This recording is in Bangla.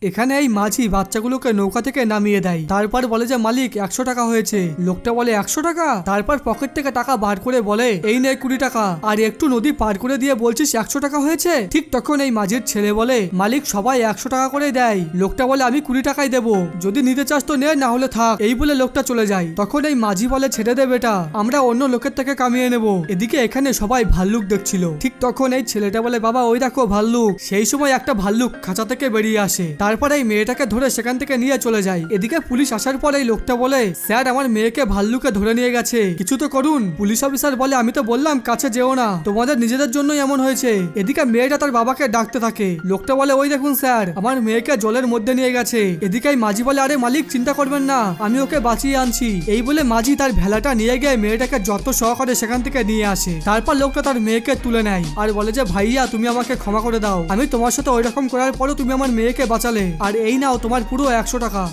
এখানে এই মাঝি বাচ্চাগুলোকে নৌকা থেকে নামিয়ে দেয়। তারপর বলে যে মালিক 100 টাকা হয়েছে। লোকটা বলে 100 টাকা? তারপর পকেট থেকে টাকা বার করে বলে এই নে 20 টাকা, আর একটু নদী পার করে দিয়ে বলছিস 100 টাকা হয়েছে। ঠিক তখন এই মাঝির ছেলে বলে মালিক সবাই 100 টাকা করে দেয়। লোকটা বলে আমি 20 টাকাই দেবো, যদি নিতে চাস তো নে, না হলে থাক। এই বলে লোকটা চলে যায়। তখন এই মাঝি বলে ছেড়ে দে বেটা, আমরা অন্য লোকের থেকে কামিয়ে নেব। এদিকে এখানে সবাই ভাল্লুক দেখছিল। ঠিক তখন এই ছেলেটা বলে বাবা ওই দেখো ভাল্লুক। সেই সময় একটা ভাল্লুক খাঁচা থেকে বেরিয়ে আসে। তারপর এই মেয়েটাকে ধরে সেখান থেকে নিয়ে চলে যায়। এদিকে পুলিশ আসার পর এই লোকটা বলে স্যার আমার মেয়েকে ভাল্লুকে ধরে নিয়ে গেছে, কিছু তো করুন। পুলিশ অফিসার বলে আমি তো বললাম কাছে যেও না, তোমাদের নিজেদের জন্যই এমন হয়েছে। এদিকে মেয়েটা তার বাবাকে ডাকতে থাকে। লোকটা বলে ওই দেখুন স্যার আমার মেয়েকে জলের মধ্যে নিয়ে গেছে। এদিকে মাঝি বলে আরে মালিক চিন্তা করবেন না, আমি ওকে বাঁচিয়ে আনছি। এই বলে মাঝি তার ভেলাটা নিয়ে গিয়ে মেয়েটাকে যত সহকারে সেখান থেকে নিয়ে আসে। তারপর লোকটা তার মেয়েকে তুলে নেয় আর বলে যে ভাইয়া তুমি আমাকে ক্ষমা করে দাও, আমি তোমার সাথে ওই রকম করার পরও তুমি আমার মেয়েকে বাঁচালে, আর এই নাও তোমার পুরো 100 টাকা।